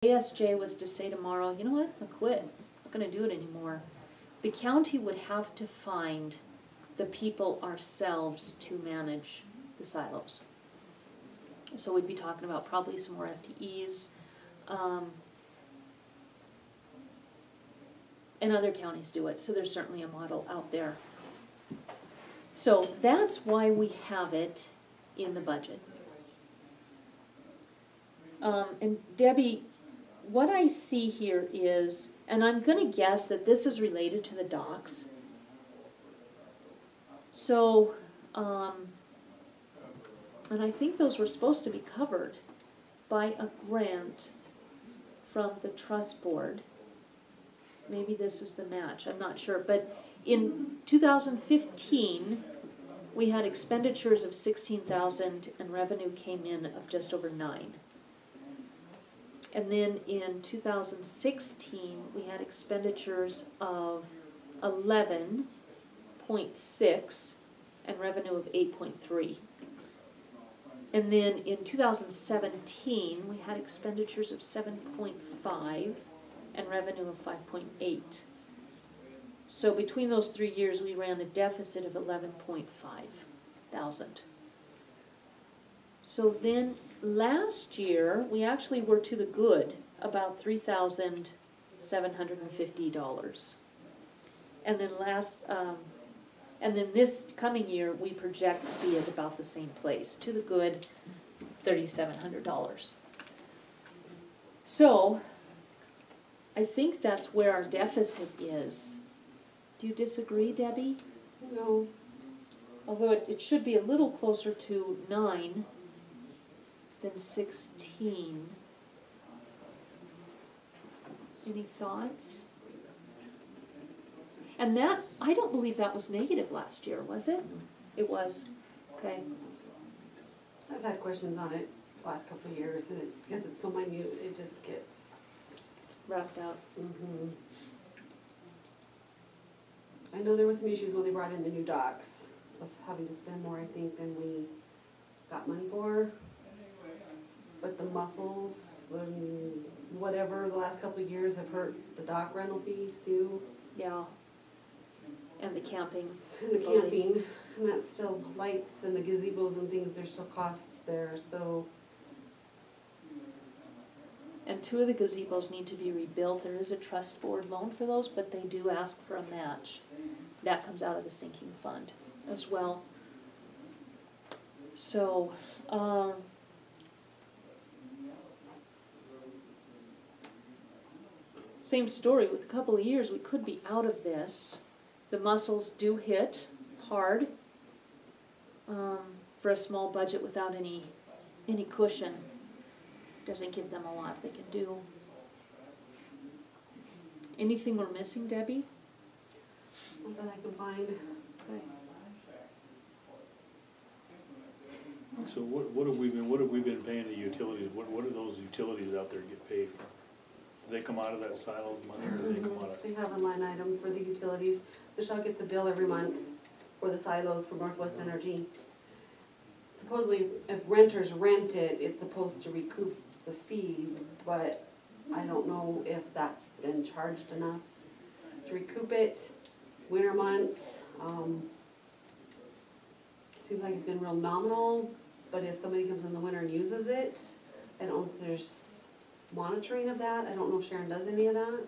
ASJ was to say tomorrow, you know what, I quit, I'm not gonna do it anymore, the county would have to find the people ourselves to manage the silos. So we'd be talking about probably some more FTEs, and other counties do it, so there's certainly a model out there. So that's why we have it in the budget. And Debbie, what I see here is, and I'm gonna guess that this is related to the docks. So, and I think those were supposed to be covered by a grant from the trust board. Maybe this is the match, I'm not sure, but in 2015, we had expenditures of 16,000 and revenue came in of just over 9. And then in 2016, we had expenditures of 11.6 and revenue of 8.3. And then in 2017, we had expenditures of 7.5 and revenue of 5.8. So between those 3 years, we ran a deficit of 11.5 thousand. So then last year, we actually were to the good, about $3,750. And then and then this coming year, we project to be at about the same place, to the good, $3,700. So, I think that's where our deficit is. Do you disagree, Debbie? No. Although it should be a little closer to 9 than 16. Any thoughts? And that, I don't believe that was negative last year, was it? It was, okay. I've had questions on it the last couple of years, and because it's so minute, it just gets. Wrapped out. I know there was some issues when they brought in the new docks, us having to spend more, I think, than we got money for. But the mussels and whatever the last couple of years have hurt the dock rental fees too. Yeah. And the camping. And the camping, and that's still lights and the gazebos and things, there's still costs there, so. And 2 of the gazebos need to be rebuilt. There is a trust board loan for those, but they do ask for a match. That comes out of the sinking fund as well. So, same story, with a couple of years, we could be out of this. The mussels do hit hard for a small budget without any cushion. Doesn't give them a lot they can do. Anything we're missing, Debbie? Not that I can find. Okay. So what have we been paying the utilities? What do those utilities out there get paid for? Do they come out of that silo money, or do they come out of? They have a line item for the utilities. Michelle gets a bill every month for the silos from Northwest Energy. Supposedly, if renters rent it, it's supposed to recoup the fees, but I don't know if that's been charged enough to recoup it. Winter months, seems like it's been real nominal, but if somebody comes in the winter and uses it, I don't know if there's monitoring of that. I don't know if Sharon does any of that.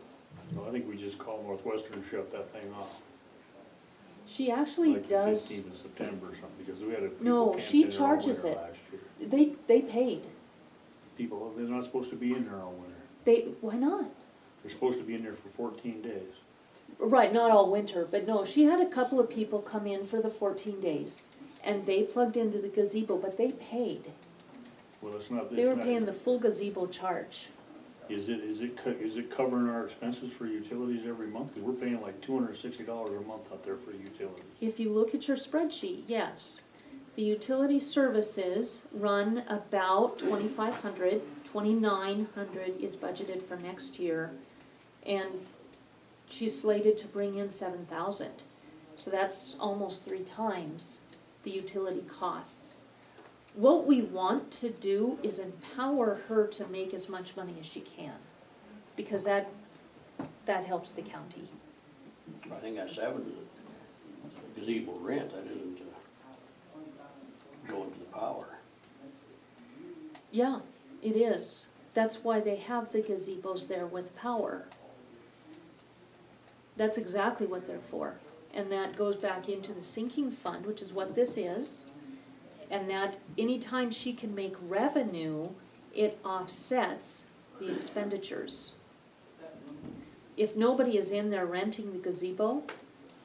No, I think we just call Northwestern and shut that thing off. She actually Like does. the 15th of September or something, because we had people No, camped she in there all charges winter it. last year. They paid. People, they're not supposed to be in there all winter. Why not? They're supposed to be in there for 14 days. Right, not all winter, but no, she had a couple of people come in for the 14 days, and they plugged into the gazebo, but they paid. Well, it's not. They were paying the full gazebo charge. Is it covering our expenses for utilities every month? Because we're paying like $260 a month out there for utilities. If you look at your spreadsheet, yes. The utility services run about 2,500, 2,900 is budgeted for next year, and she's slated to bring in 7,000. So that's almost 3 times the utility costs. what we want to do is empower her to make as much money as she can, because that helps the county. I think that's seven, gazebo rent, that isn't, going to the power. Yeah, it is. That's why they have the gazebos there with power. That's exactly what they're for. And that goes back into the sinking fund, which is what this is. And that anytime she can make revenue, it offsets the expenditures. If nobody is in there renting the gazebo,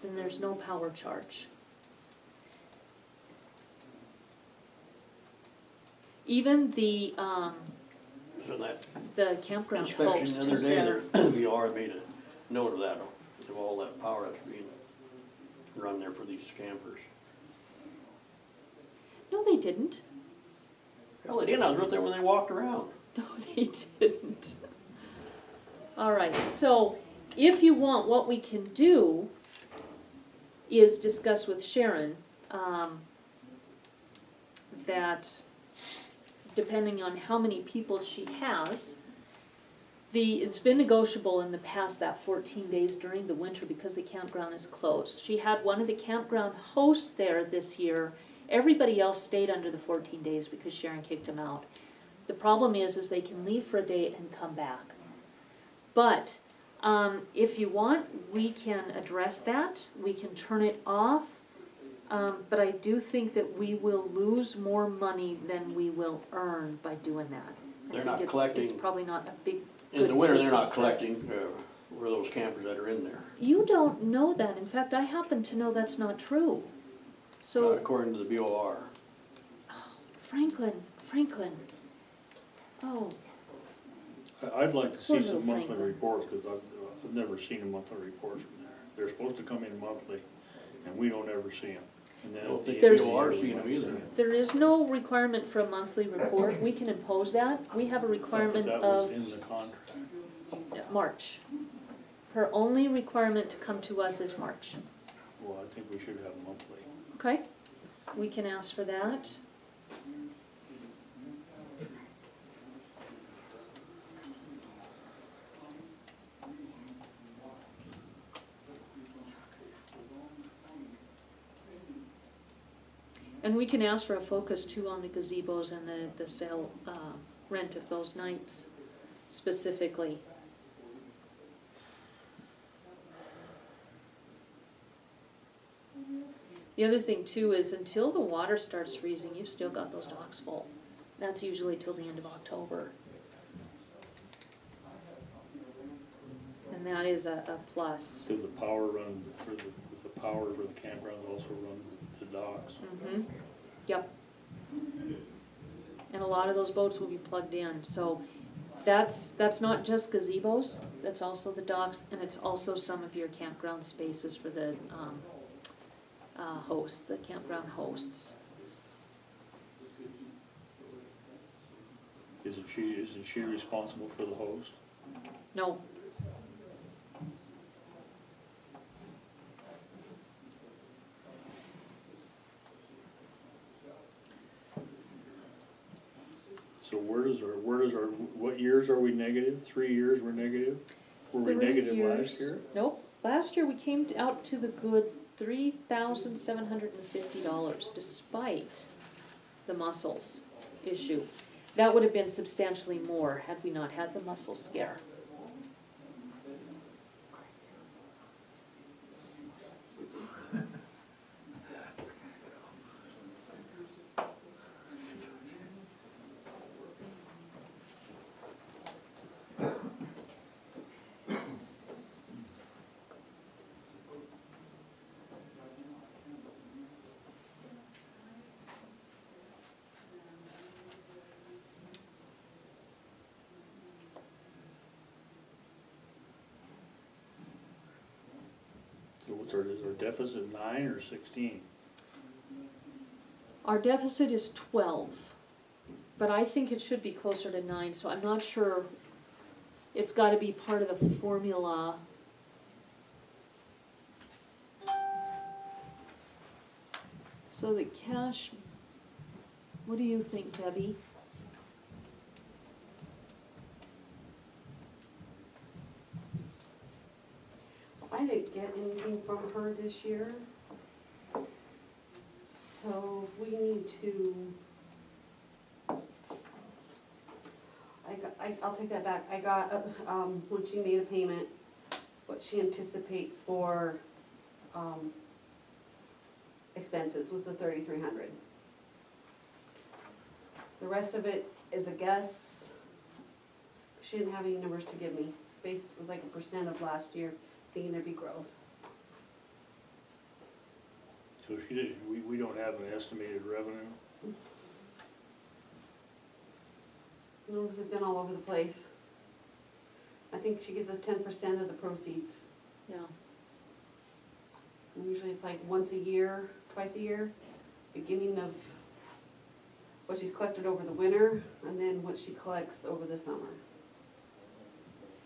then there's no power charge. Even the So that the campground inspection host the other who's day, there. we already made a note of that, of all that power that's being run there for these campers. No, they didn't. Hell, they didn't, I was right there when they walked around. No, they didn't. All right, so if you want, what we can do is discuss with Sharon, that depending on how many people she has, it's been negotiable in the past, that 14 days during the winter, because the campground is closed. She had one of the campground hosts there this year. Everybody else stayed under the 14 days because Sharon kicked them out. The problem is they can leave for a day and come back. But if you want, we can address that. We can turn it off. But I do think that we will lose more money than we will earn by doing that. They're I not think it's collecting- probably not a big, In the good winter, they're business not to- collecting, where those campers that are in there. You don't know that. In fact, I happen to know that's not true. Not So, according to the BOR. Franklin. Oh, I'd like to Poor see little some monthly Franklin. reports, cause I've never seen a monthly reports from there. They're supposed to come in monthly, and we don't ever see them. And then Well, at the the end of the BOR year, we seen them might see either. 'em. there is no requirement for a monthly report. We can impose that. We have a I thought requirement that was of in the contract. March. Her only requirement to come to us is March. Well, I think we should have monthly. Okay? We can ask for that. And we can ask for a focus too on the gazebos and the sale, rent of those nights specifically. The other thing too is until the water starts freezing, you've still got those docks full. That's usually till the end of October. And that is a plus. Does the power run for the power for the campground also runs the docks? Mm-hmm, yep. And a lot of those boats will be plugged in, so that's not just gazebos, that's also the docks, and it's also some of your campground spaces for the, hosts, the campground hosts. Isn't she responsible for the host? No, So what years are we negative? 3 years we're negative? Were we 3 negative last years. year? Nope, last year we came out to the good $3,750 despite the mussels issue. That would have been substantially more had we not had the mussel scare. So is our deficit 9 or 16? Our deficit is 12, but I think it should be closer to 9, so I'm not sure. It's gotta be part of the formula. So the cash What do you think, Debbie? I didn't get anything from her this year. So we need to. I'll take that back. I got, when she made a payment, what she anticipates for, expenses was the 3,300. The rest of it is a guess. She didn't have any numbers to give me. Base was like 1% of last year, thinking there'd be growth. So she did, we don't have an estimated revenue? No, this has been all over the place. I think she gives us 10% of the proceeds. Yeah, And usually it's like once a year, twice a year, beginning of what she's collected over the winter, and then what she collects over the summer.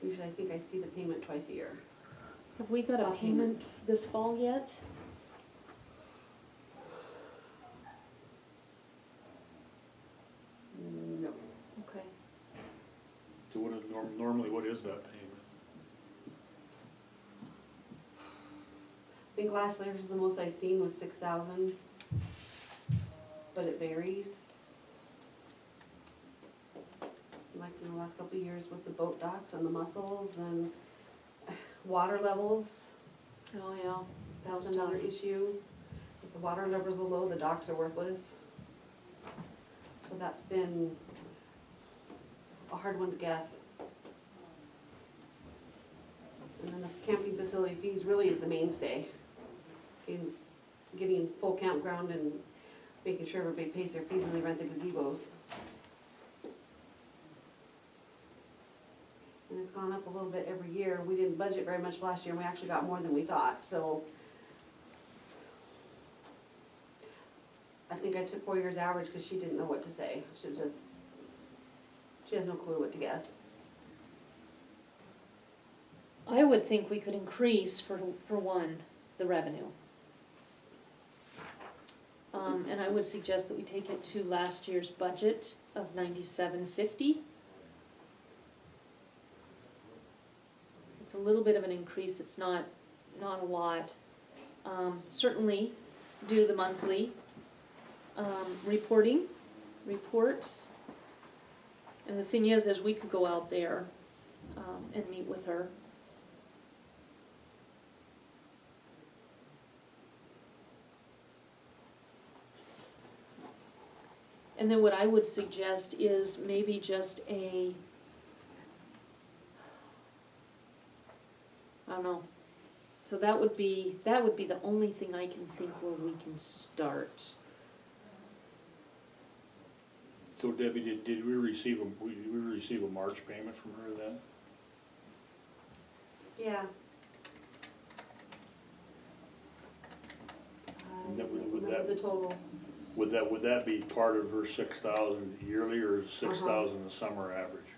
Usually I think I see the payment twice a year. have we got a payment this fall yet? No. Okay, So what is, normally what is that payment? I think last year's the most I've seen was 6,000, but it varies. Like in the last couple of years with the boat docks and the mussels and water levels, oh yeah, that was That's another tough. issue. If the water levels are low, the docks are worthless. So that's been a hard one to guess. And then the camping facility fees really is the mainstay. Getting full campground and making sure everybody pays their fees when they rent the gazebos. And it's gone up a little bit every year. We didn't budget very much last year, and we actually got more than we thought, so. I think I took 4 years average because she didn't know what to say. She has no clue what to guess. I would think we could increase for one, the revenue. And I would suggest that we take it to last year's budget of $97.50. It's a little bit of an increase, it's not a lot. Certainly do the monthly, reports. And the thing is we could go out there, and meet with her. And then what I would suggest is maybe just I don't know. So that would be the only thing I can think where we can start. So Debbie, did we receive a March payment from her then? Yeah. And that would Remember that- the totals. Would that be part of her 6,000 yearly or 6,000 the summer average?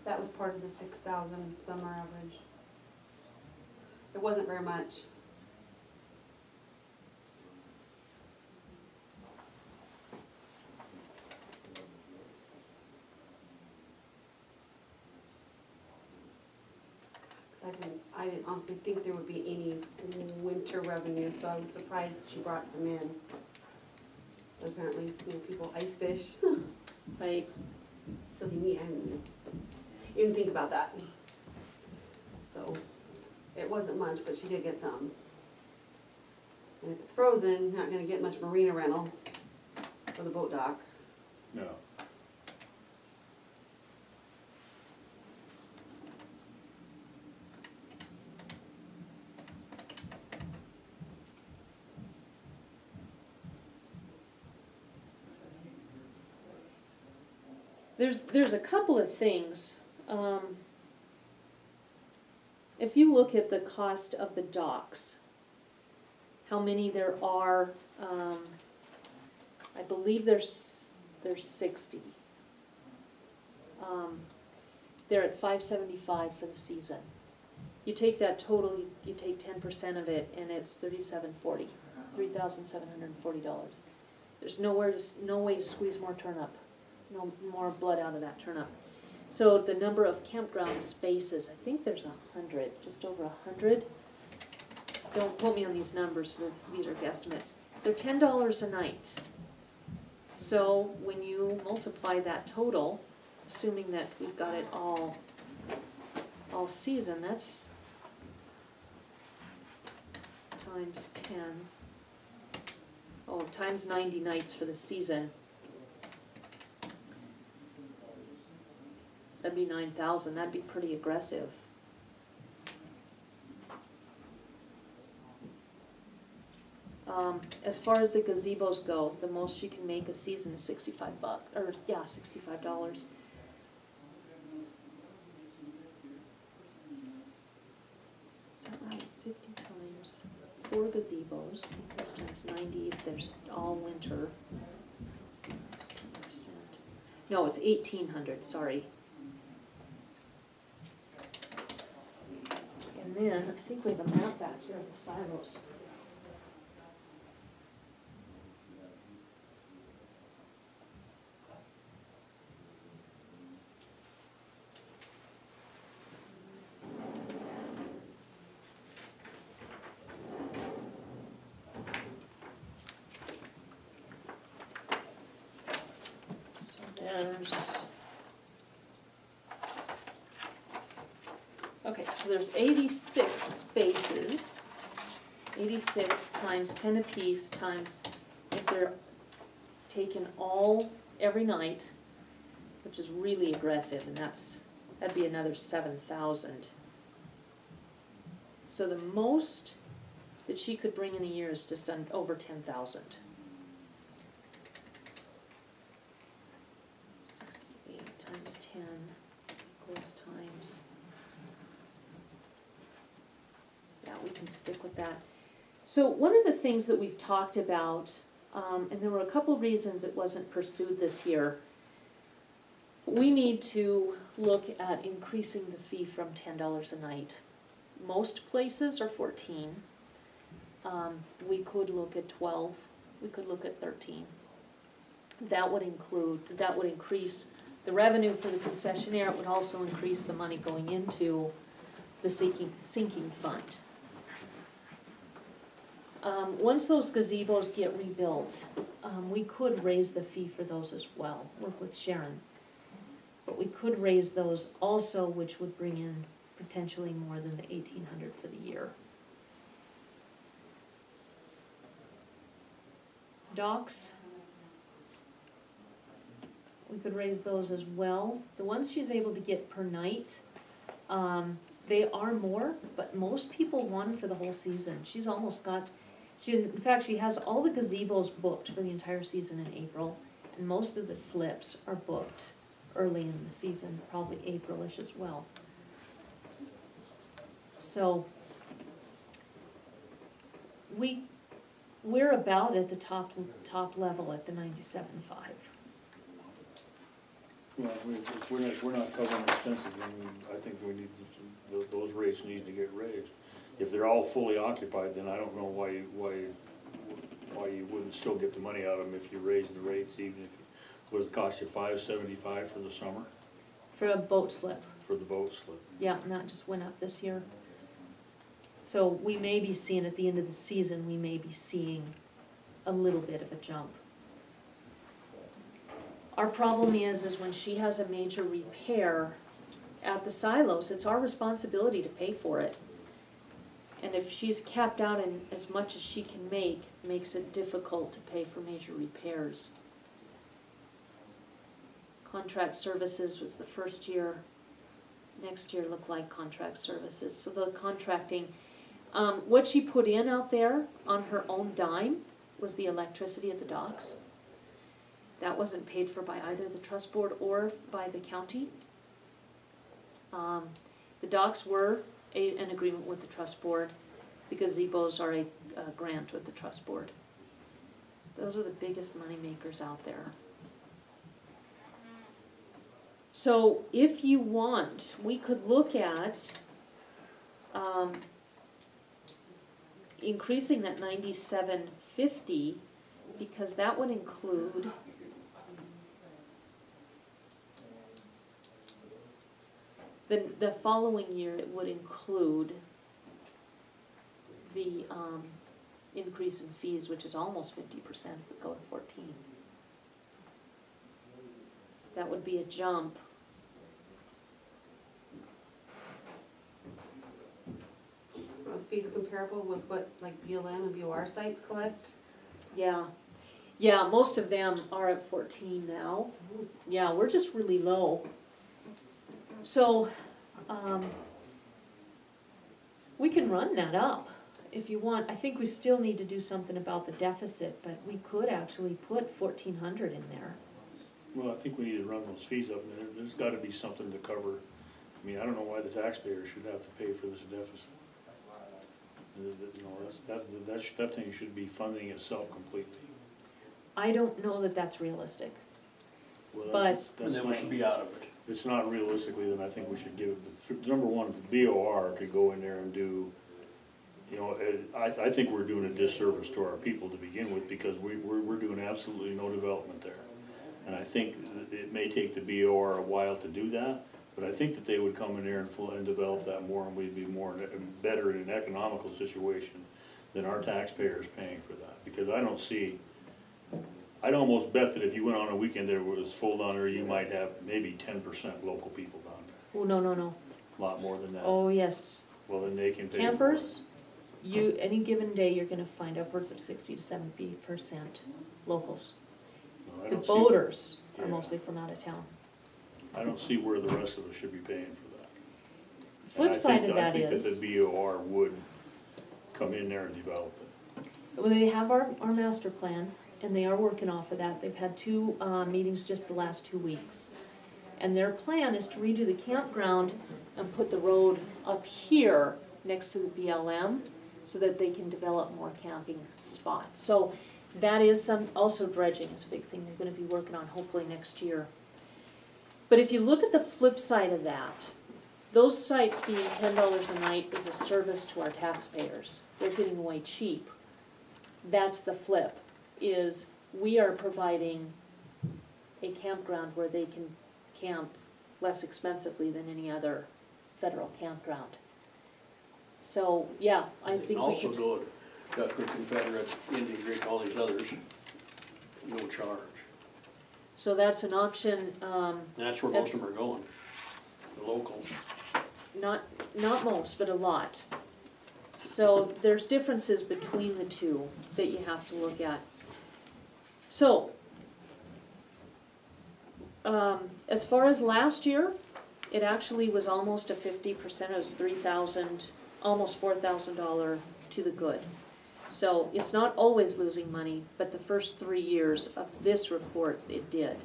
That was part of the 6,000 summer average. It wasn't very much. I didn't honestly think there would be any winter revenue, so I was surprised she brought some in. But apparently, people ice fish, Right, so they need, I didn't even think about that. So, it wasn't much, but she did get some. And if it's frozen, not gonna get much marina rental for the boat dock. No. there's a couple of things. If you look at the cost of the docks, how many there are, I believe there's 60. They're at $575 for the season. You take that total, you take 10% of it, and it's $3,740, $3,740. There's no way to squeeze more turnip, no more blood out of that turnip. So the number of campground spaces, I think there's 100, just over 100. Don't quote me on these numbers, these are guesstimates. They're $10 a night. So when you multiply that total, assuming that we've got it all season, that's times 10. Oh, times 90 nights for the season. That'd be 9,000, that'd be pretty aggressive. As far as the gazebos go, the most you can make a season is $65, or yeah, $65. Is that right? 50 times 4 gazebos equals times 90 if there's all winter. It's 10%. No, it's 1,800, sorry. And then, I think we have a map back here of the silos. So there's 86 spaces, 86 times 10 apiece times, if they're taken all every night, which is really aggressive, and that'd be another 7,000. So the most that she could bring in a year is just over 10,000. 68 times 10 equals times. Yeah, we can stick with that. So one of the things that we've talked about, and there were a couple of reasons it wasn't pursued this year, we need to look at increasing the fee from $10 a night. Most places are 14. We could look at 12. We could look at 13. That would increase the revenue for the concessionaire. It would also increase the money going into the sinking fund. Once those gazebos get rebuilt, we could raise the fee for those as well, work with Sharon. But we could raise those also, which would bring in potentially more than the $1,800 for the year. Docks, we could raise those as well. The ones she's able to get per night, they are more, but most people want them for the whole season. She's almost got, in fact, she has all the gazebos booked for the entire season in April, and most of the slips are booked early in the season, probably April-ish as well. So we're about at the top level at the 97.5. Well, we're not covering expenses, I think we need, those rates need to get raised. If they're all fully occupied, then I don't know why you wouldn't still get the money out of them if you raise the rates, even if it would cost you $5.75 for the summer, For a boat slip. for the boat slip. Yeah, and that just went up this year. So we may be seeing, at the end of the season, we may be seeing a little bit of a jump. Our problem is when she has a major repair at the silos, it's our responsibility to pay for it. And if she's capped out in as much as she can make, it makes it difficult to pay for major repairs. Contract services was the first year. Next year looked like contract services. So the contracting, what she put in out there on her own dime was the electricity at the docks. That wasn't paid for by either the trust board or by the county. The docks were an agreement with the trust board, because gazebos are a grant with the trust board. Those are the biggest money makers out there. So if you want, we could look at increasing that $97.50 because that would include the following year, it would include the, increase in fees, which is almost 50%, would go to 14. That would be a jump. Are fees comparable with what like BLM and BOR sites collect? Yeah, yeah, most of them are at 14 now. Yeah, we're just really low. So, we can run that up if you want. I think we still need to do something about the deficit, but we could actually put 1,400 in there. Well, I think we need to run those fees up, and there's gotta be something to cover. I mean, I don't know why the taxpayer should have to pay for this deficit. You know, that thing should be funding itself completely. I don't know that that's realistic. Well, But- And then we should be out of it. If it's not realistically, then I think we should give it, number one, the BOR could go in there and do, you know, I think we're doing a disservice to our people to begin with, because we're doing absolutely no development there. And I think it may take the BOR a while to do that, but I think that they would come in there and develop that more, and we'd be better in an economical situation than our taxpayers paying for that. Because I don't see, I'd almost bet that if you went on a weekend there was full down there, you might have maybe 10% local people down there. Oh, no. A lot more than that. Oh, yes. Well, then they can pay for it. Campers, any given day, you're gonna find upwards of 60 to 70% locals. No, I The don't see- boaters are Yeah. mostly from out of town. I don't see where the rest of us should be paying for that. Flip side of that I think that is, the BOR would come in there and develop it. well, they have our master plan, and they are working off of that. They've had two meetings just the last 2 weeks. And their plan is to redo the campground and put the road up here next to the BLM so that they can develop more camping spots. So that is also dredging is a big thing they're gonna be working on hopefully next year. But if you look at the flip side of that, those sites being $10 a night is a service to our taxpayers. They're getting away cheap. That's the flip, is we are providing a campground where they can camp less expensively than any other federal campground. So, yeah, I They think can we also could, go to Duck Creek Confederate, Indian Creek, all these others, no charge. so that's an option, And that's where most of them are going, the locals. not most, but a lot. So there's differences between the two that you have to look at. So, as far as last year, it actually was almost a 50%, it was $3,000, almost $4,000 to the good. So it's not always losing money, but the first 3 years of this report, it did.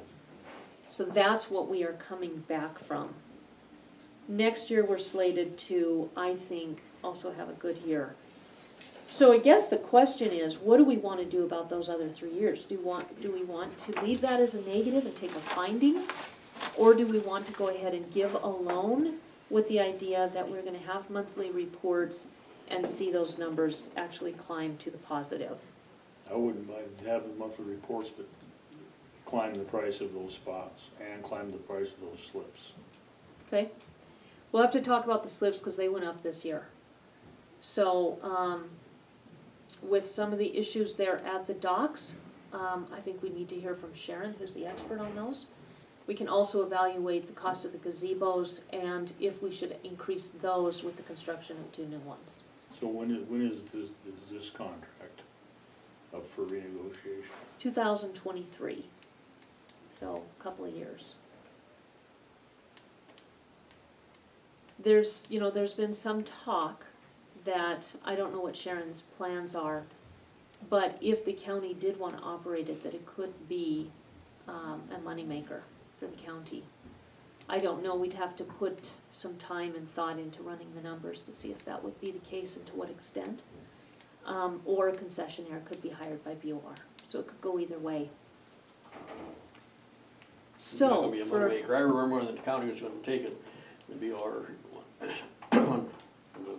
So that's what we are coming back from. Next year, we're slated to, I think, also have a good year. So I guess the question is, what do we want to do about those other 3 years? Do we want to leave that as a negative and take a finding? Or do we want to go ahead and give a loan with the idea that we're gonna have monthly reports and see those numbers actually climb to the positive? I wouldn't mind having monthly reports, but climb the price of those spots and climb the price of those slips. Okay? We'll have to talk about the slips because they went up this year. So, with some of the issues there at the docks, I think we need to hear from Sharon, who's the expert on those. We can also evaluate the cost of the gazebos and if we should increase those with the construction of 2 new ones. So when is this contract up for renegotiation? 2023, so a couple of years. There's been some talk that, I don't know what Sharon's plans are, but if the county did want to operate it, that it could be a moneymaker for the county. I don't know, we'd have to put some time and thought into running the numbers to see if that would be the case and to what extent. Or a concessionaire could be hired by BOR, so it could go either way. It's not So, gonna be a for, moneymaker. I remember when the county was gonna take it, the BR, the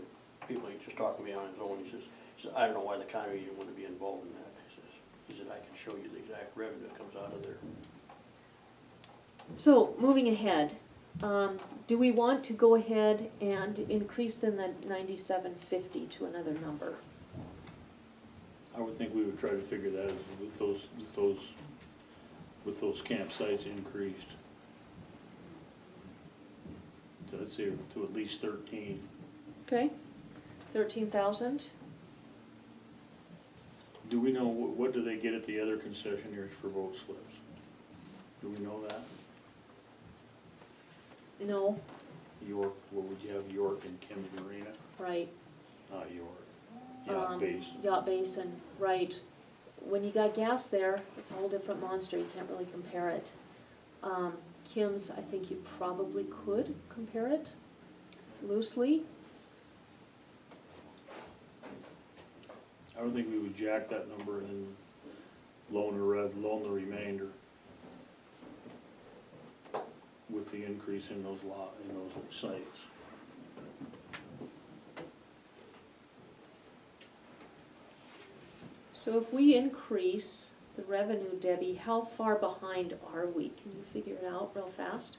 people he just talked to me on his own, he says, I don't know why the county even wanna be involved in that, he says. is that I can show you the exact revenue that comes out of there. So, moving ahead, do we want to go ahead and increase then the 9750 to another number? I would think we would try to figure that as with those campsites increased. So let's say to at least 13. Okay, 13,000? Do we know, what do they get at the other concessionaires for boat slips? Do we know that? No, York, what would you have, York and Kim's Marina? right. Not York. Yacht Basin. Yacht Basin, right. When you got gas there, it's a whole different monster, you can't really compare it. Kim's, I think you probably could compare it loosely. I would think we would jack that number and then loan the remainder with the increase in those sites. So if we increase the revenue, Debbie, how far behind are we? Can you figure it out real fast?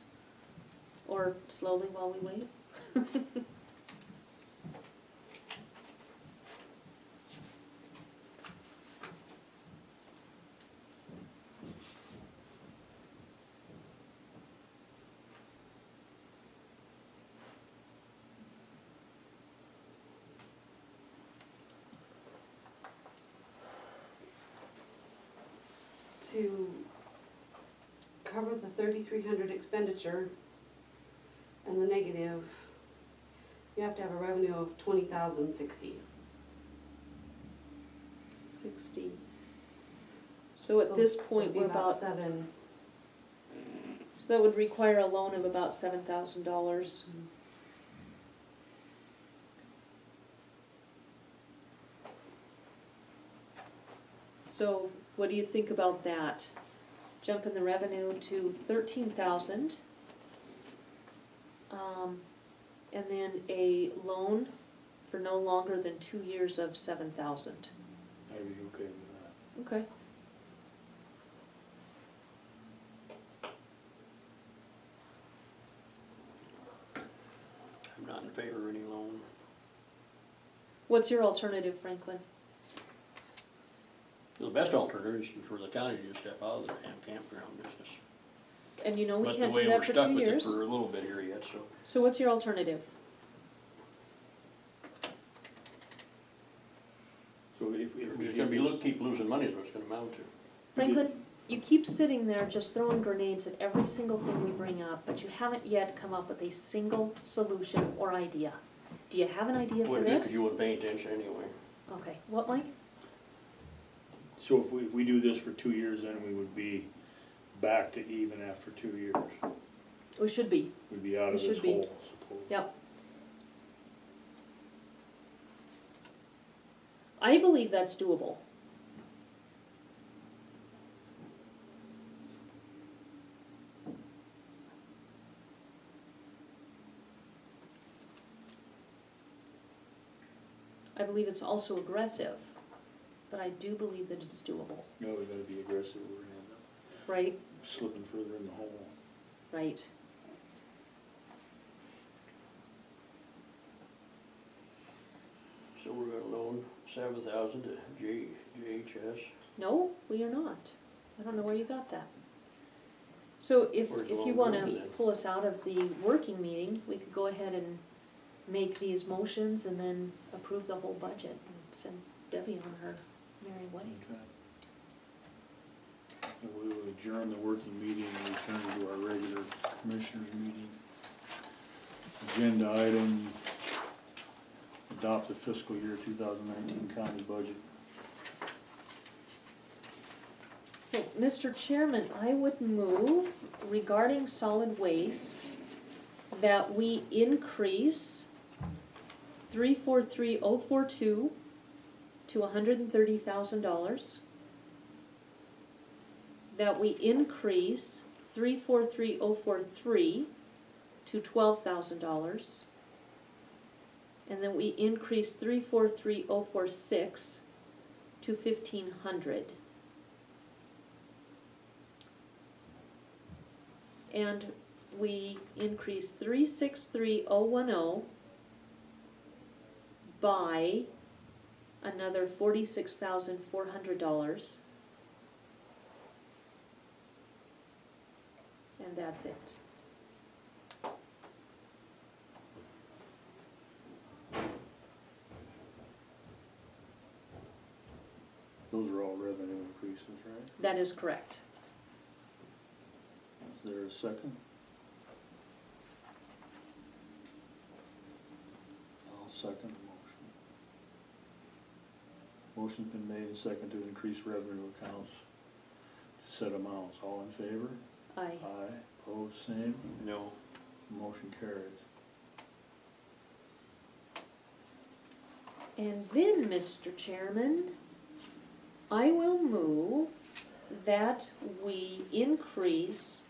Or slowly while we wait? To cover the 3,300 expenditure and the negative, you have to have a revenue of 20,060. 60. So at this point, it'd be we're about, seven. so that would require a loan of about $7,000. So what do you think about that? Jumping the revenue to 13,000. And then a loan for no longer than 2 years of 7,000. I'd be okay with that. Okay. I'm not in favor of any loan. What's your alternative, Franklin? The best alternative is for the county to just step out of the damn campground business. And you know we But can't the do way that we're for stuck 2 with it years. for a little bit here yet, so. So what's your alternative? So if We're we just gonna give be, this- keep losing money is what it's gonna amount to. Franklin, you keep sitting there just throwing grenades at every single thing we bring up, but you haven't yet come up with a single solution or idea. Do you have an idea for Would be, 'cause this? you wouldn't pay attention anyway. Okay, what, Mike? So if we do this for 2 years, then we would be back to even after 2 years. We should be, We'd be out We of this should be. hole, suppose. yep. I believe that's doable. I believe it's also aggressive, but I do believe that it's doable, No, we gotta be aggressive, we're gonna end up right? slipping further in the hole. Right. So we're gonna loan 7,000 to JHS. No, we are not. I don't know where you got that. So if Where's the you loan wanna going to then? pull us out of the working meeting, we could go ahead and make these motions and then approve the whole budget and send Debbie on her merry way. Okay. And we will adjourn the working meeting and return to our regular commissioners meeting. Agenda item, adopt the fiscal year 2019 county budget. So, Mr. Chairman, I would move regarding solid waste that we increase 343042 to $130,000. That we increase 343043 to $12,000. And then we increase 343046 to $1,500. and we increase 363010 by another $46,400. And that's it. Those are all revenue increases, right? That is correct. Is there a second? I'll second the motion. Motion's been made and seconded to increase revenue accounts to set amounts. All in favor? Aye. Aye. Opposed, same. No. Motion carries. And then, Mr. Chairman, I will move that we increase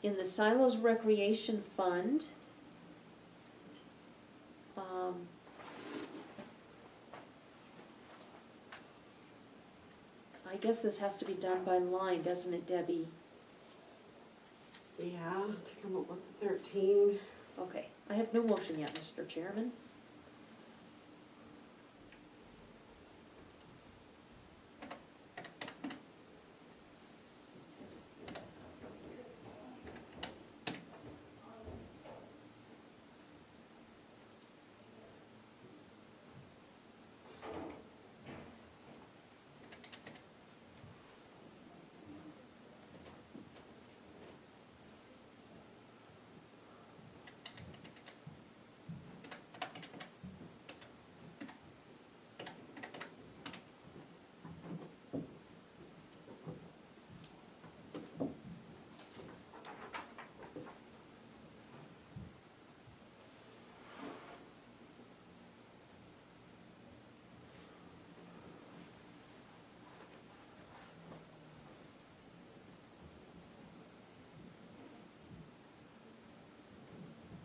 in the Silos Recreation Fund, I guess this has to be done by line, doesn't it, Debbie? Yeah, to come up with the 13. Okay, I have no motion yet, Mr. Chairman.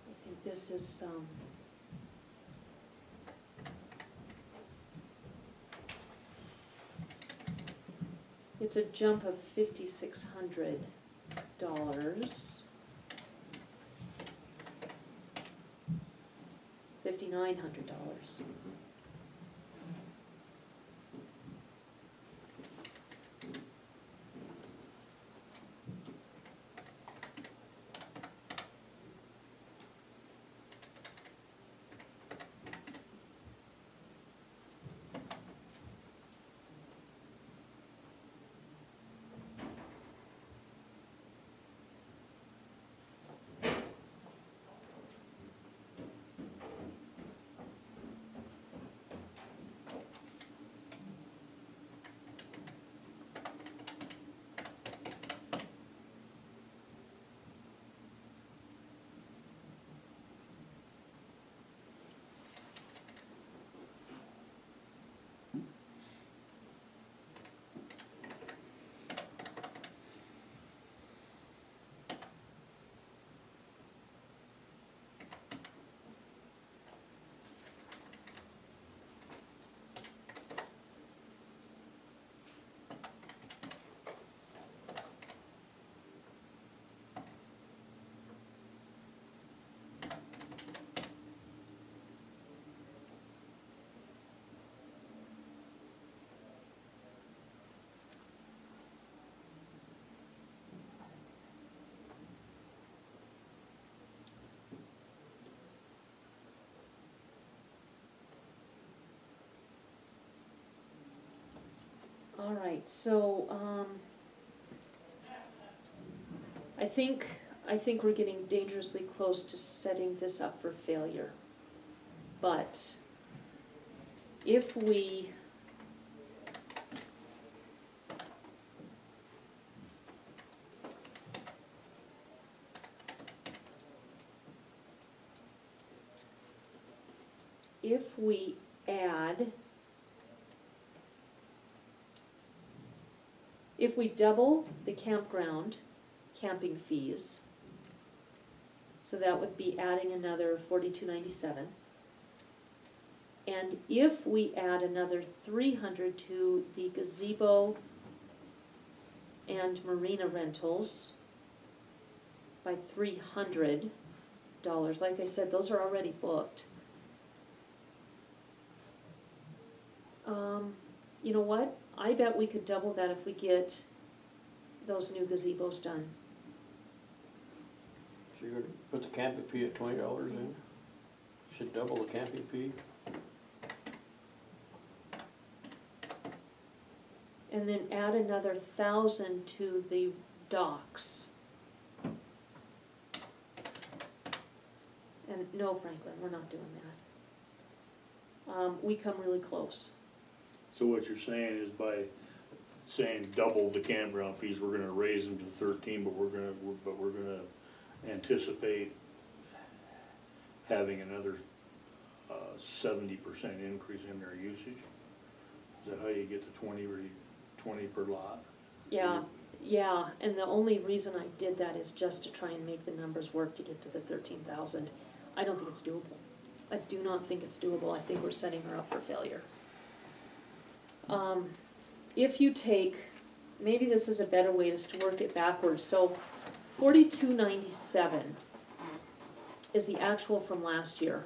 I think this is, it's a jump of $5,600. $5,900. All right, so, I think we're getting dangerously close to setting this up for failure. But if we add, if we double the campground camping fees, so that would be adding another $42.97. And if we add another $300 to the gazebo and marina rentals, by $300. Like I said, those are already booked. You know what? I bet we could double that if we get those new gazebos done. So you're gonna put the camping fee at $20 in? Should double the camping fee? And then add another 1,000 to the docks. And no, Franklin, we're not doing that. We come really close. So what you're saying is by saying double the campground fees, we're gonna raise them to 13, but we're gonna anticipate having another 70% increase in their usage? Is that how you get to 20 per lot? Yeah, and the only reason I did that is just to try and make the numbers work to get to the 13,000. I don't think it's doable. I do not think it's doable. I think we're setting her up for failure. If you take, maybe this is a better way is to work it backwards, so 4297 is the actual from last year.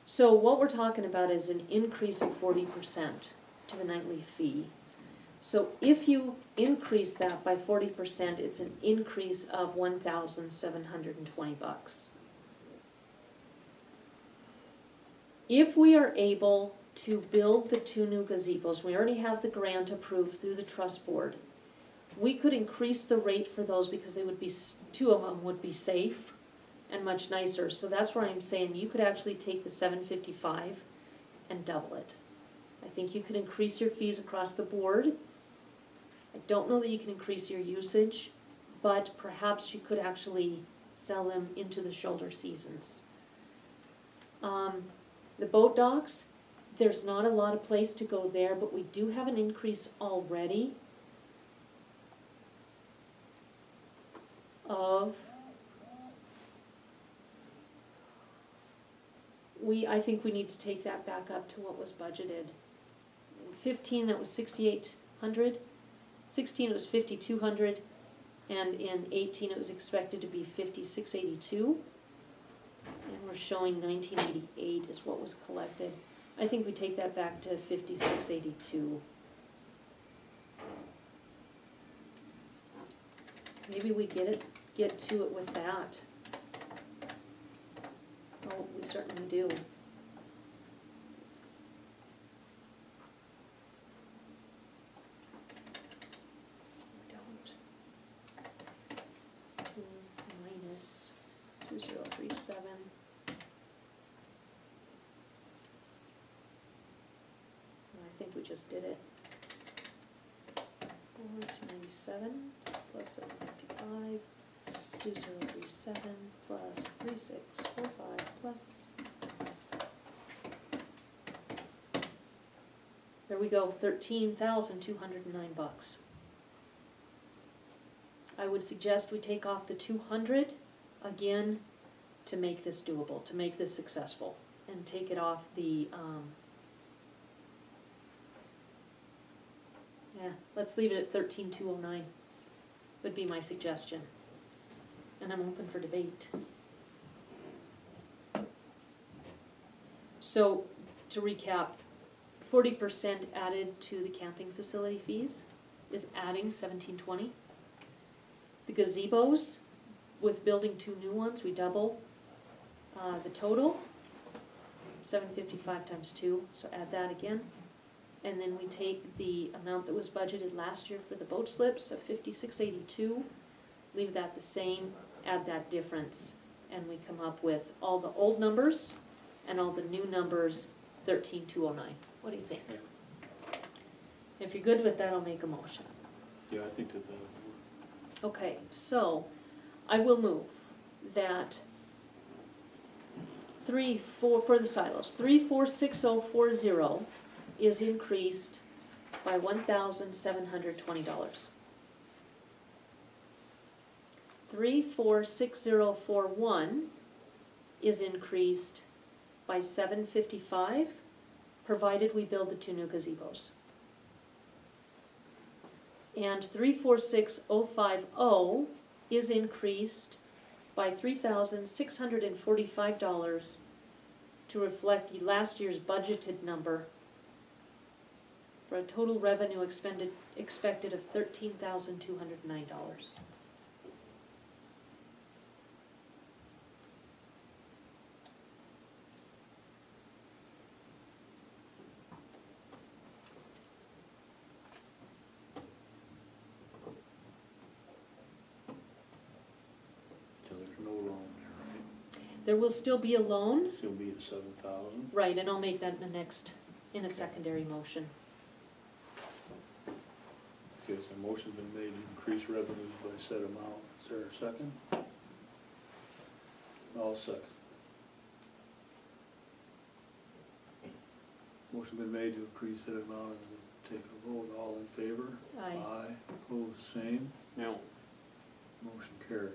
So what we're talking about is an increase of 40% to the nightly fee. So if you increase that by 40%, it's an increase of $1,720. If we are able to build the 2 new gazebos, we already have the grant approved through the trust board, we could increase the rate for those because they would be, 2 of them would be safe and much nicer. So that's where I'm saying you could actually take the $755 and double it. I think you could increase your fees across the board. I don't know that you can increase your usage, but perhaps you could actually sell them into the shoulder seasons. The boat docks, there's not a lot of place to go there, but we do have an increase already of, I think we need to take that back up to what was budgeted. In 15, that was 6,800. 16, it was 5,200. And in 18, it was expected to be 5,682. And we're showing 1988 is what was collected. I think we take that back to 5,682. Maybe we get to it with that. Oh, we certainly do. We don't. 2 minus 2037. I think we just did it. 4,297 plus 755 is 2037 plus 3645 plus. There we go, $13,209. I would suggest we take off the 200 again to make this doable, to make this successful, and take it off the. Let's leave it at 13,209, would be my suggestion. And I'm open for debate. So, to recap, 40% added to the camping facility fees is adding $1,720. The gazebos, with building 2 new ones, we double the total, $755 times 2, so add that again. And then we take the amount that was budgeted last year for the boat slips of $5,682, leave that the same, add that difference, and we come up with all the old numbers and all the new numbers, 13,209. What do you think? Yeah. If you're good with that, I'll make a motion. Yeah, I think that would work. Okay, so I will move that for the silos, 346040 is increased by $1,720. 346041 is increased by $755, provided we build the 2 new gazebos. And 346050 is increased by $3,645 to reflect last year's budgeted number for a total revenue expected of $13,209. So there's no loan there, right? There will still be a loan, Still be at 7,000. right, and I'll make that in a secondary motion. Okay, so motion's been made to increase revenues by said amount. Is there a second? I'll second. Motion been made to increase that amount and take a vote. All in favor? Aye. Aye. Opposed, same. No, Motion carries.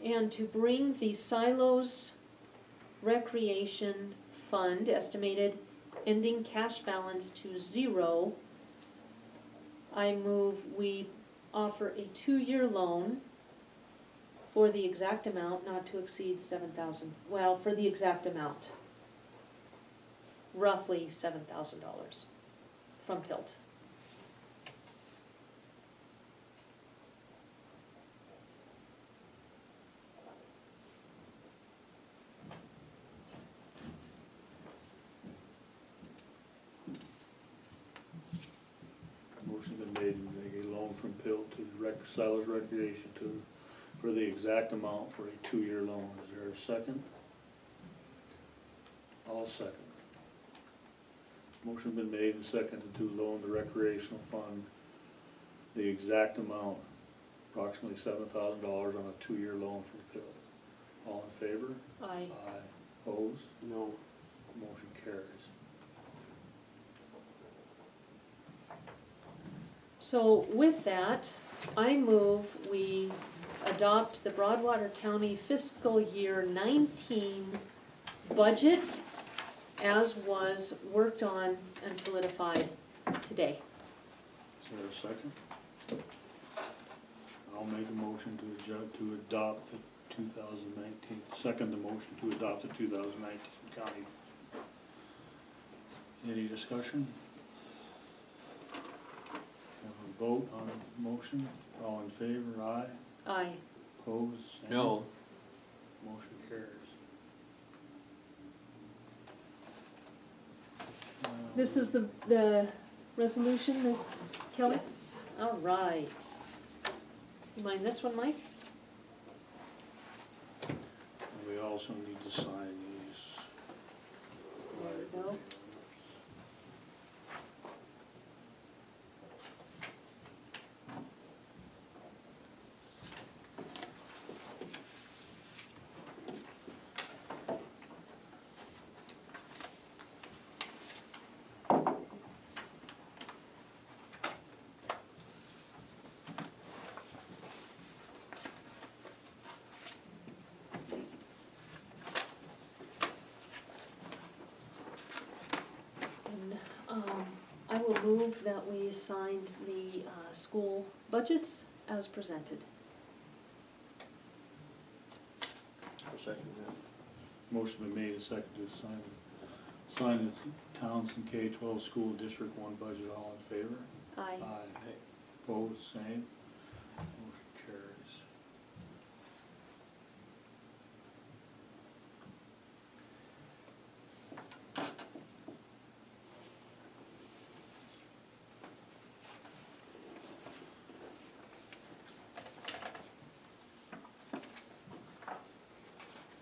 And to bring the Silos Recreation Fund estimated ending cash balance to 0, I move we offer a 2-year loan for the exact amount, not to exceed 7,000, well, for the exact amount. Roughly $7,000 from PILT. Motion been made to make a loan from PILT to Silos Recreation for the exact amount for a 2-year loan. Is there a second? I'll second. Motion been made and seconded to loan the recreational fund the exact amount, approximately $7,000 on a 2-year loan from PILT. All in favor? Aye. Aye. Opposed? no, Motion carries. So with that, I move we adopt the Broadwater County fiscal year 19 budget as was worked on and solidified today. Is there a second? I'll make a motion to adopt the 2019, second the motion to adopt the 2019 county. Any discussion? Have a vote on the motion, all in favor, aye, Aye. opposed, same. no, Motion carries. This is the resolution, Miss Kelly? Yes. All right. You mind this one, Mike? And we also need to sign these. There we go. And, I will move that we sign the, school budgets as presented. I'll second that. Motion been made and seconded to sign the Townsend K-12 School District 1 budget. All in favor? Aye. Aye. Opposed, same. Motion carries.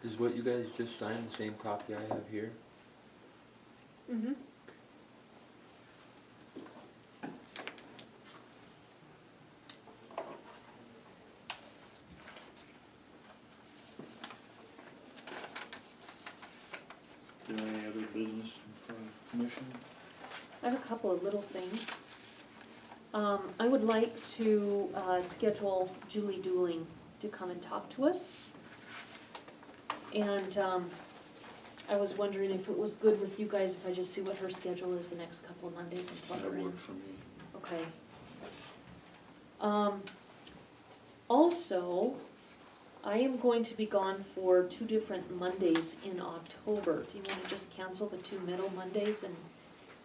Is what you guys just signed the same copy I have here? Mm-hmm. Is there any other business in front of the commission? I have a couple of little things. I would like to, schedule Julie Dooling to come and talk to us. And, I was wondering if it was good with you guys if I just see what her schedule is the next couple of Mondays and plug That her in. works for me. Okay. Also, I am going to be gone for 2 different Mondays in October. Do you wanna just cancel the 2 middle Mondays and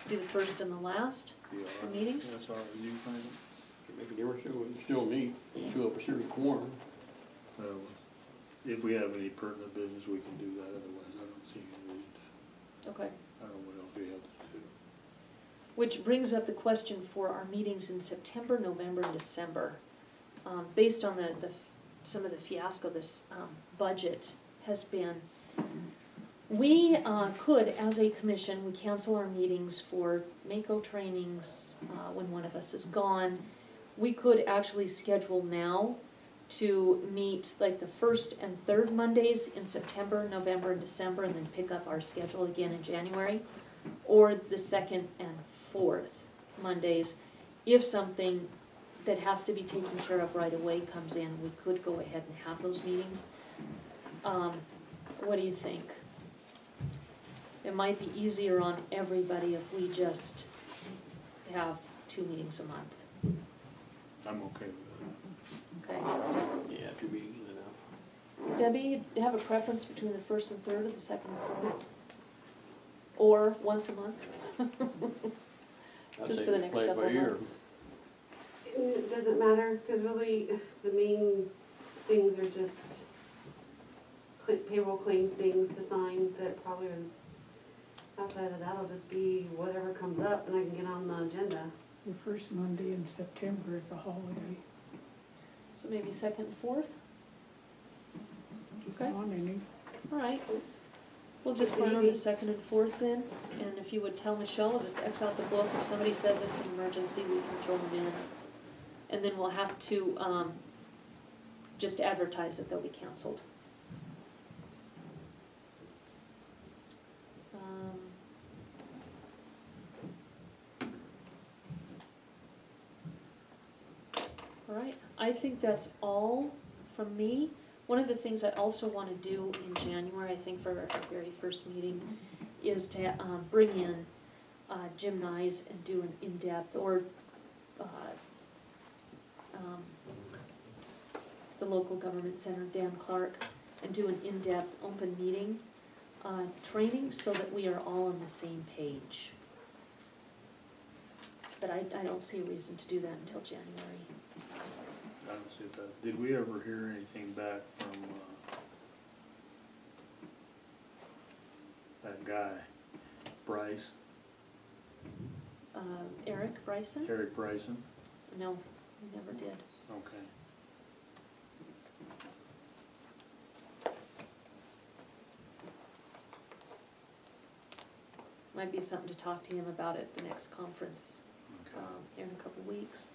do the first and the last? Yeah, The meetings? That's all right, you find it? Can make a difference, we can still meet, 2 of us here in quorum. Well, if we have any pertinent business, we can do that, otherwise I don't see any reason to. Okay. I don't know what else we have to do. Which brings up the question for our meetings in September, November, and December. Based on some of the fiasco this budget has been, we could, as a commission, we cancel our meetings for NACO trainings when one of us is gone. We could actually schedule now to meet like the 1st and 3rd Mondays in September, November, and December, and then pick up our schedule again in January, or the 2nd and 4th Mondays. If something that has to be taken care of right away comes in, we could go ahead and have those meetings. What do you think? It might be easier on everybody if we just have 2 meetings a month, I'm okay with that. okay? Yeah, 2 meetings is enough. Debbie, do you have a preference between the 1st and 3rd or the 2nd and 4th? Or once a month? I'd Just say for the next play it couple by of ear. months? It doesn't matter, cause really, the main things are just payroll claims things to sign that probably are, outside of that, will just be whatever comes up and I can get on the agenda. The first Monday in September is a holiday. So maybe 2nd and 4th? Just Okay. on any. All right. We'll just plan on the 2nd and 4th then, and if you would tell Michelle, we'll just X out the book. If somebody says it's an emergency, we can throw them in. And then we'll have to, just advertise that they'll be canceled. All right, I think that's all from me. One of the things I also want to do in January, I think for our very first meeting, is to bring in Jim Nyes and do an in-depth, or the local government center, Dan Clark, and do an in-depth open meeting training so that we are all on the same page. But I don't see a reason to do that until January. I don't see that. Did we ever hear anything back from, that guy, Bryce, Eric Bryson? Eric Bryson? No, we never did. Okay. Might be something to talk to him about at the next conference Okay. here in a couple weeks.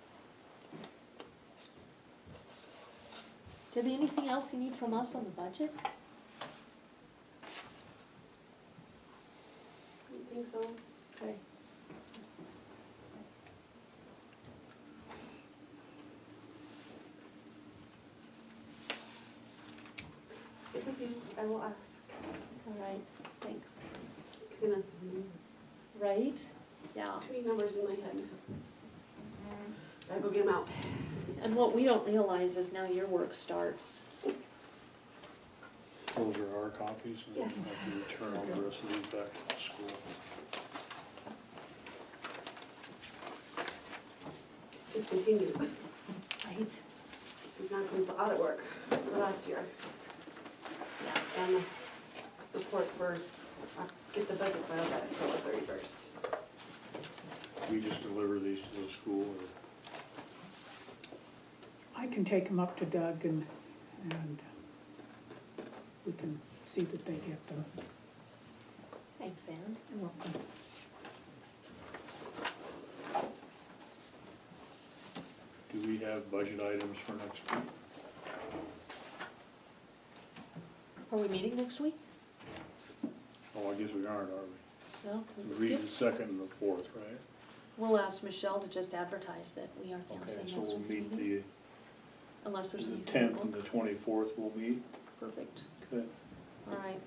Debbie, anything else you need from us on the budget? I think so. Okay. If I do, I will ask. All right, thanks. It's gonna, Right? Yeah. too many numbers in my head. Gotta go get them out. And what we don't realize is now your work starts. Those are our copies, and then Yes. we'll have to return all the rest of these back to the school. Just continues. Right? And now comes the audit work for last year. Yeah. And the report for, get the budget filed by October 31st. We just deliver these to the school, or? I can take them up to Doug and we can see that they get them. Thanks, Ann. You're welcome. Do we have budget items for next week? Are we meeting next week? Oh, I guess we aren't, are we? No, we can Read skip. the second and the fourth, right? We'll ask Michelle to just advertise that we are Okay, canceling so next we'll week's meet meeting, unless there's the any. 10th and the 24th we'll meet, Perfect, okay? all right.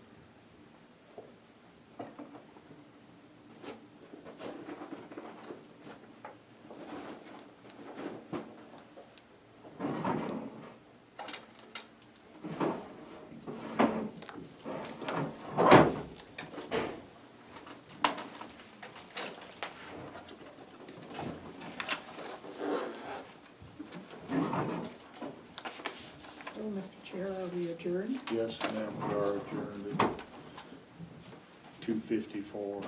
Chair, are we adjourned? Yes, ma'am, we are adjourned at 2:54.